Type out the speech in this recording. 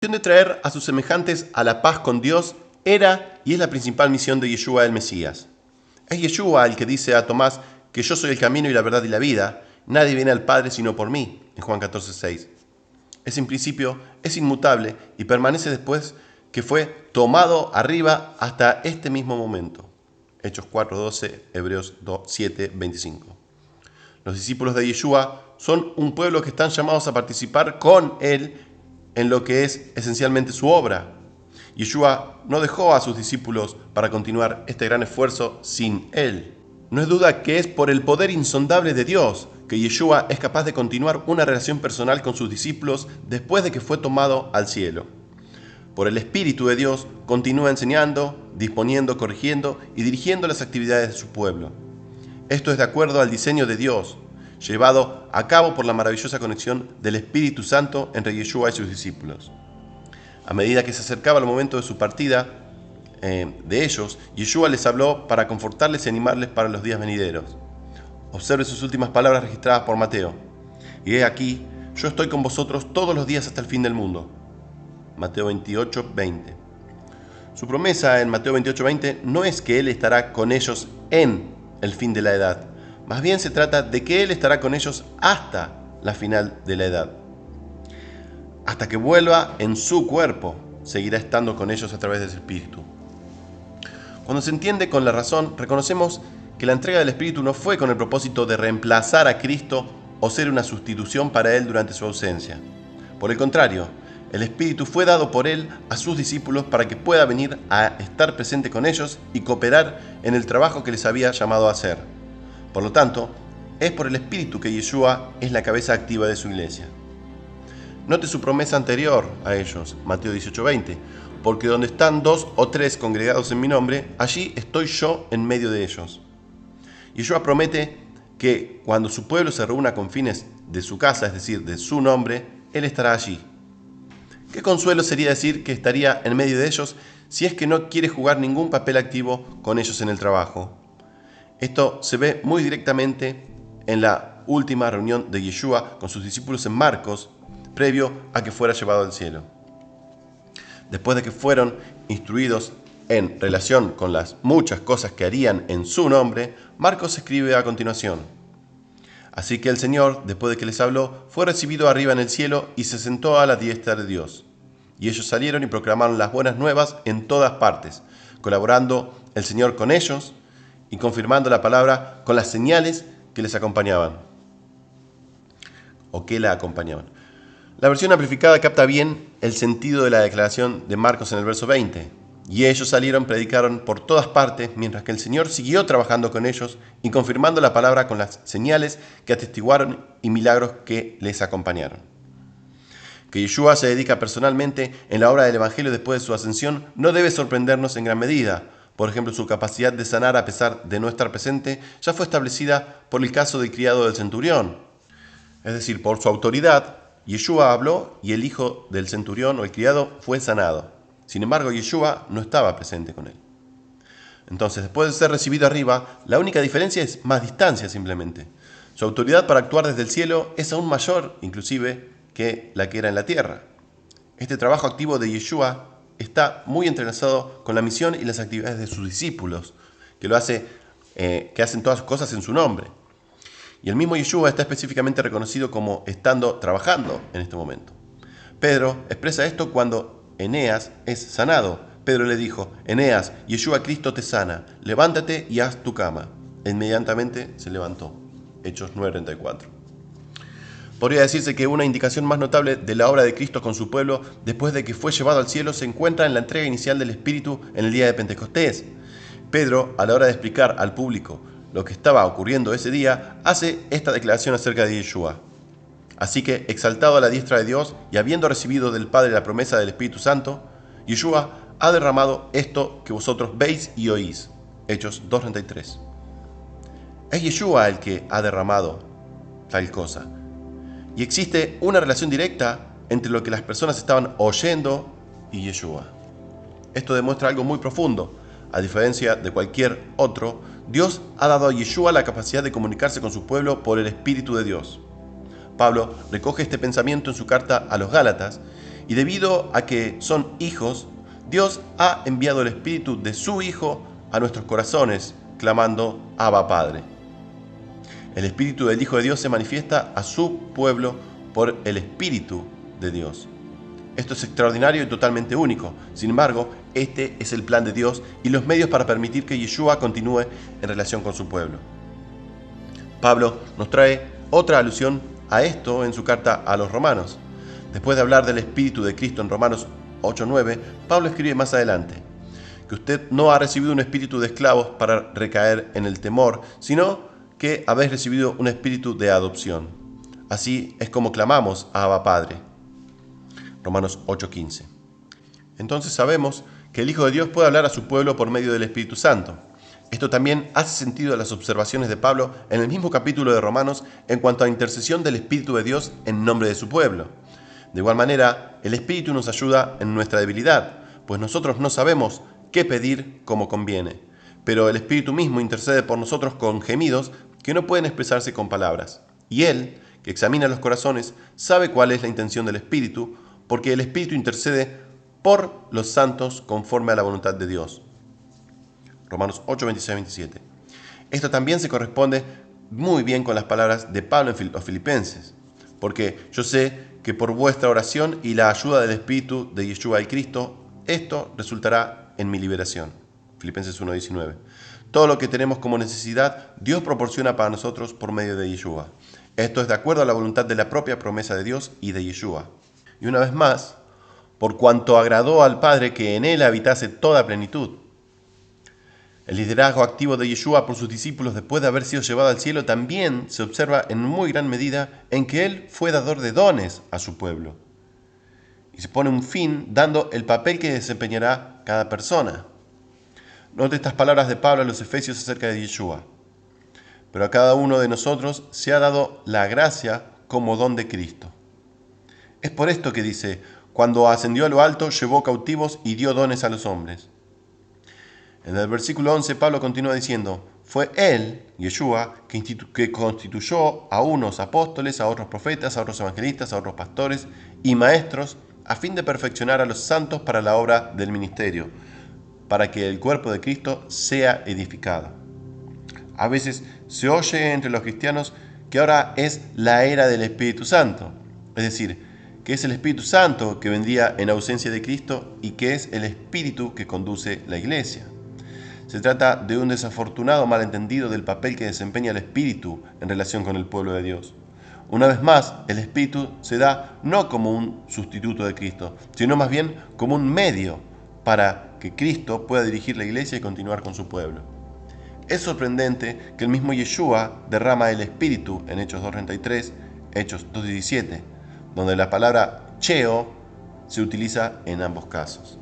de traer a sus semejantes a la paz con Dios era y es la principal misión de Yeshua el Mesías. Es Yeshua el que dice a Tomás que yo soy el camino y la verdad y la vida, nadie viene al Padre sino por mí, en Juan 14:6. Ese principio es inmutable y permanece después que fue tomado arriba hasta este mismo momento. Hechos 4:12, Hebreos 7:25. Los discípulos de Yeshua son un pueblo que están llamados a participar con él en lo que es esencialmente su obra. Yeshua no dejó a sus discípulos para continuar este gran esfuerzo sin él. No es duda que es por el poder insondable de Dios que Yeshua es capaz de continuar una relación personal con sus discípulos después de que fue tomado al cielo. Por el Espíritu de Dios continúa enseñando, disponiendo, corrigiendo y dirigiendo las actividades de su pueblo. Esto es de acuerdo al diseño de Dios, llevado a cabo por la maravillosa conexión del Espíritu Santo entre Yeshua y sus discípulos. A medida que se acercaba el momento de su partida de ellos, Yeshua les habló para confortarles y animarles para los días venideros. Observe sus últimas palabras registradas por Mateo. Y he aquí, yo estoy con vosotros todos los días hasta el fin del mundo. Mateo 28:20. Su promesa en Mateo 28:20 no es que Él estará con ellos en el fin de la edad. Más bien se trata de que Él estará con ellos hasta la final de la edad. Hasta que vuelva en su cuerpo, seguirá estando con ellos a través de su Espíritu. Cuando se entiende con la razón, reconocemos que la entrega del Espíritu no fue con el propósito de reemplazar a Cristo o ser una sustitución para Él durante su ausencia. Por el contrario, el Espíritu fue dado por Él a sus discípulos para que pueda venir a estar presente con ellos y cooperar en el trabajo que les había llamado a hacer. Por lo tanto, es por el Espíritu que Yeshua es la cabeza activa de su iglesia. Note su promesa anterior a ellos, Mateo 18:20, porque donde están 2 o 3 congregados en mi nombre, allí estoy yo en medio de ellos. Yeshua promete que cuando su pueblo se reúna con fines de su casa, es decir, de su nombre, Él estará allí. Qué consuelo sería decir que estaría en medio de ellos si es que no quiere jugar ningún papel activo con ellos en el trabajo. Esto se ve muy directamente en la última reunión de Yeshua con sus discípulos en Marcos, previo a que fuera llevado al cielo. Después de que fueron instruidos en relación con las muchas cosas que harían en su nombre, Marcos escribe a continuación: Así que el Señor, después de que les habló, fue recibido arriba en el cielo y se sentó a la diestra de Dios. Y ellos salieron y proclamaron las buenas nuevas en todas partes, colaborando el Señor con ellos y confirmando la palabra con las señales que les acompañaban, o que la acompañaban. La versión amplificada capta bien el sentido de la declaración de Marcos en el verso 20. Y ellos salieron, predicaron por todas partes, mientras que el Señor siguió trabajando con ellos y confirmando la palabra con las señales que atestiguaron y milagros que les acompañaron. Que Yeshua se dedica personalmente en la obra del Evangelio después de su ascensión no debe sorprendernos en gran medida. Por ejemplo, su capacidad de sanar a pesar de no estar presente ya fue establecida por el caso del criado del centurión. Es decir, por su autoridad, Yeshua habló y el hijo del centurión o el criado fue sanado. Sin embargo, Yeshua no estaba presente con él. Entonces, después de ser recibido arriba, la única diferencia es más distancia simplemente. Su autoridad para actuar desde el cielo es aún mayor, inclusive, que la que era en la tierra. Este trabajo activo de Yeshua está muy entrelazado con la misión y las actividades de sus discípulos, que hacen todas sus cosas en su nombre. Y el mismo Yeshua está específicamente reconocido como trabajando en este momento. Pedro expresa esto cuando Eneas es sanado. Pedro le dijo: Eneas, Yeshua Cristo te sana, levántate y haz tu cama. E inmediatamente se levantó. Hechos 9:34. Podría decirse que una indicación más notable de la obra de Cristo con su pueblo después de que fue llevado al cielo se encuentra en la entrega inicial del Espíritu en el día de Pentecostés. Pedro, a la hora de explicar al público lo que estaba ocurriendo ese día, hace esta declaración acerca de Yeshua. Así que, exaltado a la diestra de Dios y habiendo recibido del Padre la promesa del Espíritu Santo, Yeshua ha derramado esto que vosotros veis y oís. Hechos 2:33. Es Yeshua el que ha derramado tal cosa. Y existe una relación directa entre lo que las personas estaban oyendo y Yeshua. Esto demuestra algo muy profundo. A diferencia de cualquier otro, Dios ha dado a Yeshua la capacidad de comunicarse con su pueblo por el Espíritu de Dios. Pablo recoge este pensamiento en su carta a los Gálatas Y debido a que son hijos, Dios ha enviado el Espíritu de su Hijo a nuestros corazones, clamando Abba Padre. El Espíritu del Hijo de Dios se manifiesta a su pueblo por el Espíritu de Dios. Esto es extraordinario y totalmente único. Sin embargo, este es el plan de Dios y los medios para permitir que Yeshua continúe en relación con su pueblo. Pablo nos trae otra alusión a esto en su carta a los Romanos. Después de hablar del Espíritu de Cristo en Romanos 8:9, Pablo escribe más adelante que usted no ha recibido un espíritu de esclavos para recaer en el temor, sino que habéis recibido un espíritu de adopción. Así es como clamamos a Abba Padre. Romanos 8:15. Entonces sabemos que el Hijo de Dios puede hablar a su pueblo por medio del Espíritu Santo. Esto también hace sentido a las observaciones de Pablo en el mismo capítulo de Romanos en cuanto a intercesión del Espíritu de Dios en nombre de su pueblo. De igual manera, el Espíritu nos ayuda en nuestra debilidad, pues nosotros no sabemos qué pedir como conviene, pero el Espíritu mismo intercede por nosotros con gemidos que no pueden expresarse con palabras. Y Él, que examina los corazones, sabe cuál es la intención del Espíritu, porque el Espíritu intercede por los santos conforme a la voluntad de Dios. Romanos 8, 26, 27. Esto también se corresponde muy bien con las palabras de Pablo en los Filipenses, porque yo sé que por vuestra oración y la ayuda del Espíritu de Yeshua el Cristo, esto resultará en mi liberación. Filipenses 1:19. Todo lo que tenemos como necesidad, Dios proporciona para nosotros por medio de Yeshua. Esto es de acuerdo a la voluntad de la propia promesa de Dios y de Yeshua. Y una vez más, por cuanto agradó al Padre que en él habitase toda plenitud. El liderazgo activo de Yeshua por sus discípulos después de haber sido llevado al cielo también se observa en muy gran medida en que Él fue dador de dones a su pueblo. Y se pone un fin dando el papel que desempeñará cada persona. Note estas palabras de Pablo a los Efesios acerca de Yeshua. Pero a cada uno de nosotros se ha dado la gracia como don de Cristo. Es por esto que dice, cuando ascendió a lo alto, llevó cautivos y dio dones a los hombres. En el versículo 11, Pablo continúa diciendo, fue Él, Yeshua, que constituyó a unos apóstoles, a otros profetas, a otros evangelistas, a otros pastores y maestros, a fin de perfeccionar a los santos para la obra del ministerio, para que el cuerpo de Cristo sea edificado. A veces se oye entre los cristianos que ahora es la era del Espíritu Santo, es decir, que es el Espíritu Santo que vendría en ausencia de Cristo y que es el Espíritu que conduce la iglesia. Se trata de un desafortunado malentendido del papel que desempeña el Espíritu en relación con el pueblo de Dios. Una vez más, el Espíritu se da no como un sustituto de Cristo, sino más bien como un medio para que Cristo pueda dirigir la iglesia y continuar con su pueblo. Es sorprendente que el mismo Yeshua derrama el Espíritu en Hechos 2:33, Hechos 2:17, donde la palabra cheo se utiliza en ambos casos.